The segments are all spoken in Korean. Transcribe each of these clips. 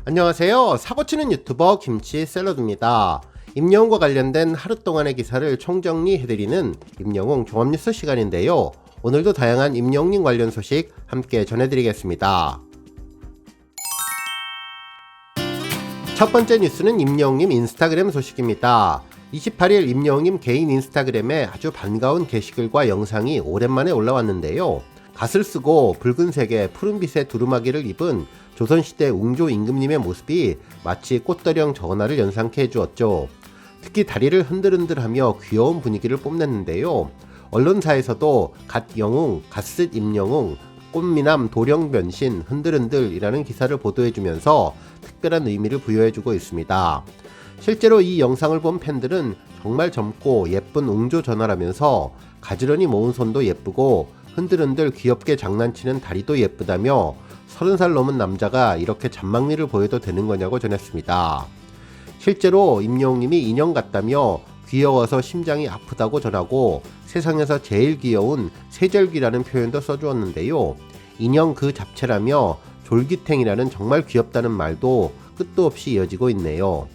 안녕하세요. 사고치는 유튜버 김치샐러드입니다. 임영웅과 관련된 하루 동안의 기사를 총정리해드리는 임영웅 종합뉴스 시간인데요. 오늘도 다양한 임영웅 관련 소식 함께 전해드리겠습니다. 첫 번째 뉴스는 임영웅님 인스타그램 소식입니다. 28일 임영웅님 개인 인스타그램에 아주 반가운 게시글과 영상이 오랜만에 올라왔는데요. 갓을 쓰고 붉은색의 푸른빛의 두루마기를 입은 조선시대 웅조 임금님의 모습이 마치 꽃다령 전화를 연상케 해주었죠. 특히 다리를 흔들흔들하며 귀여운 분위기를 뽐냈는데요. 언론사에서도 갓 영웅, 갓읒 임영웅, 꽃미남 도령변신 흔들흔들이라는 기사를 보도해주면서 특별한 의미를 부여해주고 있습니다. 실제로 이 영상을 본 팬들은 정말 젊고 예쁜 웅조 전화라면서 가지런히 모은 손도 예쁘고 흔들흔들 귀엽게 장난치는 다리도 예쁘다며 30살 넘은 남자가 이렇게 잔망리를 보여도 되는 거냐고 전했습니다. 실제로 임영웅님이 인형 같다며 귀여워서 심장이 아프다고 전하고 세상에서 제일 귀여운 세절귀라는 표현도 써주었는데요. 인형 그 잡채라며 졸기탱이라는 정말 귀엽다는 말도 끝도 없이 이어지고 있네요.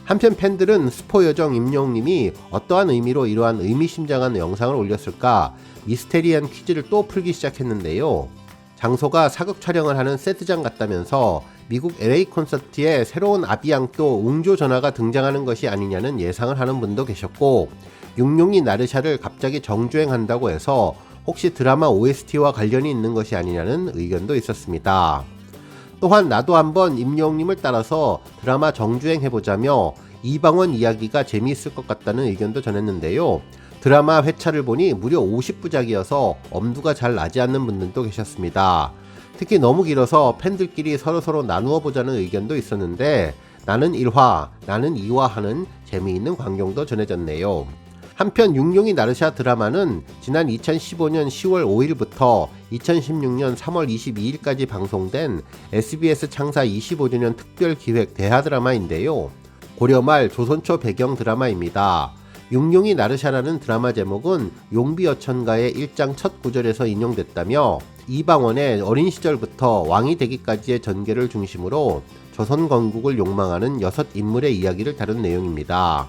한편 팬들은 스포요정 임영웅님이 어떠한 의미로 이러한 의미심장한 영상을 올렸을까 미스테리한 퀴즈를 또 풀기 시작했는데요. 장소가 사극 촬영을 하는 세트장 같다면서 미국 LA 콘서트에 새로운 아비앙또 웅조 전화가 등장하는 것이 아니냐는 예상을 하는 분도 계셨고, 육룡이 나르샤를 갑자기 정주행한다고 해서 혹시 드라마 OST와 관련이 있는 것이 아니냐는 의견도 있었습니다. 또한 나도 한번 임영웅님을 따라서 드라마 정주행 해보자며 이방원 이야기가 재미있을 것 같다는 의견도 전했는데요. 드라마 회차를 보니 무려 50부작이어서 엄두가 잘 나지 않는 분들도 계셨습니다. 특히 너무 길어서 팬들끼리 서로 나누어 보자는 의견도 있었는데 나는 1화, 나는 2화 하는 재미있는 광경도 전해졌네요. 한편 육룡이 나르샤 드라마는 지난 2015년 10월 5일부터 2016년 3월 22일까지 방송된 SBS 창사 25주년 특별기획 대하드라마인데요. 고려 말 조선 초 배경 드라마입니다. 육룡이 나르샤라는 드라마 제목은 용비어천가의 1장 첫 구절에서 인용됐다며 이방원의 어린 시절부터 왕이 되기까지의 전개를 중심으로 조선 건국을 욕망하는 6인물의 이야기를 다룬 내용입니다.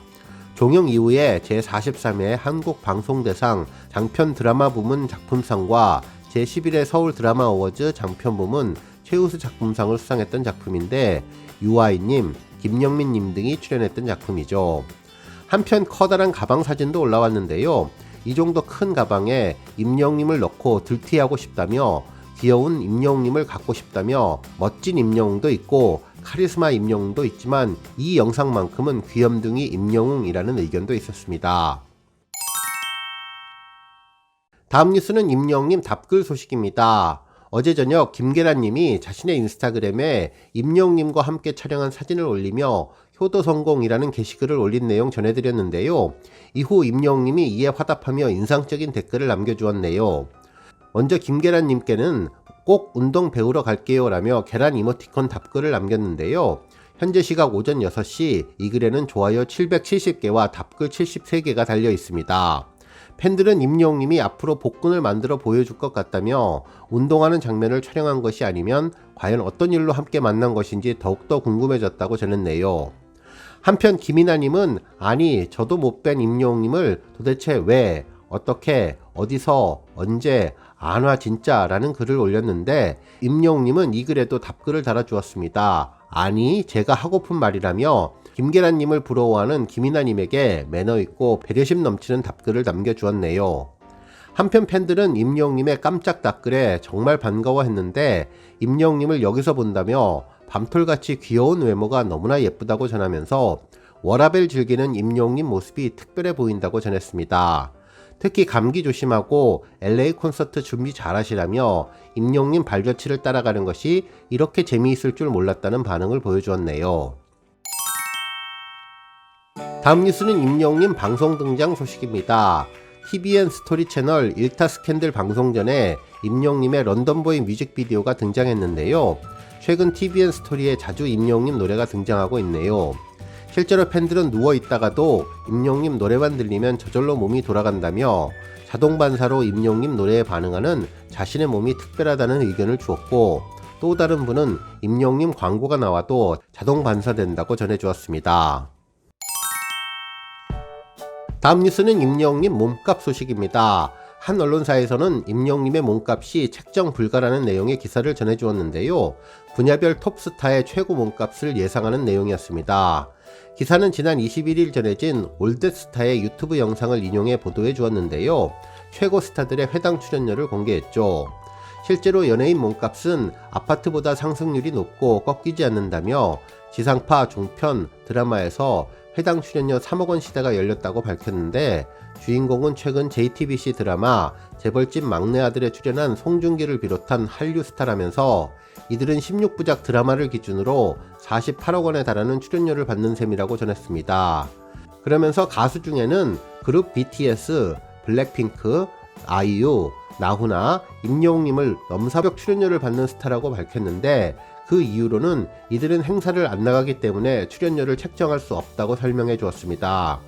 종영 이후에 제43회 한국방송대상 장편 드라마 부문 작품상과 제11회 서울 드라마 어워즈 장편 부문 최우수 작품상을 수상했던 작품인데 유아인님, 김영민님 등이 출연했던 작품이죠. 한편 커다란 가방 사진도 올라왔는데요. 이 정도 큰 가방에 임영웅님을 넣고 들티하고 싶다며 귀여운 임영웅님을 갖고 싶다며 멋진 임영웅도 있고 카리스마 임영웅도 있지만 이 영상만큼은 귀염둥이 임영웅이라는 의견도 있었습니다. 다음 뉴스는 임영웅님 답글 소식입니다. 어제 저녁 김계란님이 자신의 인스타그램에 임영웅님과 함께 촬영한 사진을 올리며 효도 성공이라는 게시글을 올린 내용 전해드렸는데요. 이후 임영웅님이 이에 화답하며 인상적인 댓글을 남겨주었네요. 먼저 김계란님께는 꼭 운동 배우러 갈게요 라며 계란 이모티콘 답글을 남겼는데요. 현재 시각 오전 6시 이 글에는 좋아요 770개와 답글 73개가 달려 있습니다. 팬들은 임영웅님이 앞으로 복근을 만들어 보여줄 것 같다며 운동하는 장면을 촬영한 것이 아니면 과연 어떤 일로 함께 만난 것인지 더욱더 궁금해졌다고 전했네요. 한편 김이나님은 아니 저도 못 뵌 임영웅님을 도대체 왜, 어떻게, 어디서, 언제, 안 와 진짜 라는 글을 올렸는데 임영웅님은 이 글에도 답글을 달아주었습니다. 아니 제가 하고픈 말이라며 김계란님을 부러워하는 김이나님에게 매너있고 배려심 넘치는 답글을 남겨주었네요. 한편 팬들은 임영웅님의 깜짝 답글에 정말 반가워했는데 임영웅님을 여기서 본다며 밤톨같이 귀여운 외모가 너무나 예쁘다고 전하면서 워라벨 즐기는 임영웅님 모습이 특별해 보인다고 전했습니다. 특히 감기 조심하고 LA 콘서트 준비 잘하시라며 임영웅님 발자취를 따라가는 것이 이렇게 재미있을 줄 몰랐다는 반응을 보여주었네요. 다음 뉴스는 임영웅님 방송 등장 소식입니다. TVN 스토리 채널 일타 스캔들 방송 전에 임영웅님의 런던보이 뮤직비디오가 등장했는데요. 최근 TVN 스토리에 자주 임영웅님 노래가 등장하고 있네요. 실제로 팬들은 누워있다가도 임영웅님 노래만 들리면 저절로 몸이 돌아간다며 자동 반사로 임영웅님 노래에 반응하는 자신의 몸이 특별하다는 의견을 주었고, 또 다른 분은 임영님 광고가 나와도 자동 반사된다고 전해주었습니다. 다음 뉴스는 임영님 몸값 소식입니다. 한 언론사에서는 임영님의 몸값이 책정 불가라는 내용의 기사를 전해주었는데요. 분야별 톱스타의 최고 몸값을 예상하는 내용이었습니다. 기사는 지난 21일 전해진 올댓스타의 유튜브 영상을 인용해 보도해 주었는데요. 최고 스타들의 회당 출연료를 공개했죠. 실제로 연예인 몸값은 아파트보다 상승률이 높고 꺾이지 않는다며 지상파, 종편, 드라마에서 회당 출연료 3억 원 시대가 열렸다고 밝혔는데, 주인공은 최근 JTBC 드라마 재벌집 막내 아들에 출연한 송중기를 비롯한 한류 스타라면서 이들은 16부작 드라마를 기준으로 48억 원에 달하는 출연료를 받는 셈이라고 전했습니다. 그러면서 가수 중에는 그룹 BTS, 블랙핑크, 아이유, 나훈아, 임영웅님을 넘사벽 출연료를 받는 스타라고 밝혔는데, 그 이유로는 이들은 행사를 안 나가기 때문에 출연료를 책정할 수 없다고 설명해 주었습니다.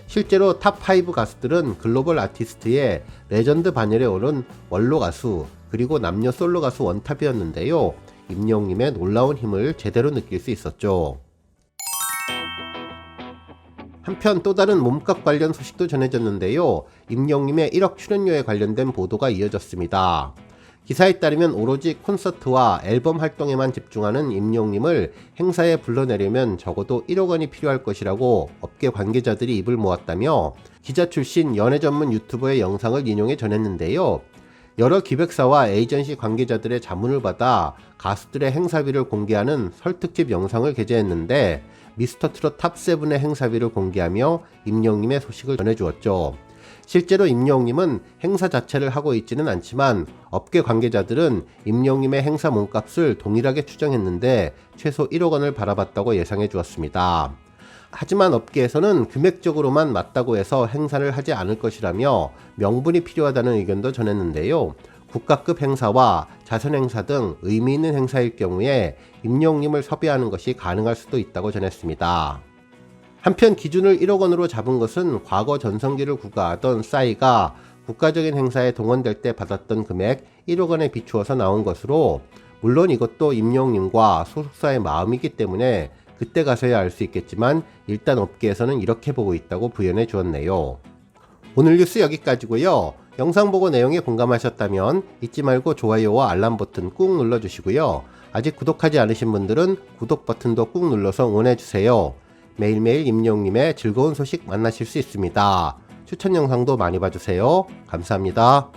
실제로 탑5 가수들은 글로벌 아티스트의 레전드 반열에 오른 원로 가수, 그리고 남녀 솔로 가수 원탑이었는데요. 임영웅님의 놀라운 힘을 제대로 느낄 수 있었죠. 한편 또 다른 몸값 관련 소식도 전해졌는데요. 임영웅님의 1억 출연료에 관련된 보도가 이어졌습니다. 기사에 따르면 오로지 콘서트와 앨범 활동에만 집중하는 임영웅님을 행사에 불러내려면 적어도 1억 원이 필요할 것이라고 업계 관계자들이 입을 모았다며 기자 출신 연예 전문 유튜버의 영상을 인용해 전했는데요. 여러 기획사와 에이전시 관계자들의 자문을 받아 가수들의 행사비를 공개하는 설 특집 영상을 게재했는데, 미스터트롯 탑7의 행사비를 공개하며 임영웅님의 소식을 전해주었죠. 실제로 임영웅님은 행사 자체를 하고 있지는 않지만 업계 관계자들은 임영웅님의 행사 몸값을 동일하게 추정했는데 최소 1억 원을 바라봤다고 예상해 주었습니다. 하지만 업계에서는 금액적으로만 맞다고 해서 행사를 하지 않을 것이라며 명분이 필요하다는 의견도 전했는데요. 국가급 행사와 자선 행사 등 의미 있는 행사일 경우에 임영웅님을 섭외하는 것이 가능할 수도 있다고 전했습니다. 한편 기준을 1억 원으로 잡은 것은 과거 전성기를 구가하던 싸이가 국가적인 행사에 동원될 때 받았던 금액 1억 원에 비추어서 나온 것으로, 물론 이것도 임영웅님과 소속사의 마음이기 때문에 그때 가서야 알 수 있겠지만 일단 업계에서는 이렇게 보고 있다고 부연해 주었네요. 오늘 뉴스 여기까지고요. 영상 보고 내용에 공감하셨다면 잊지 말고 좋아요와 알람 버튼 꾹 눌러주시고요. 아직 구독하지 않으신 분들은 구독 버튼도 꾹 눌러서 응원해주세요. 매일매일 임영웅님의 즐거운 소식 만나실 수 있습니다. 추천 영상도 많이 봐주세요. 감사합니다.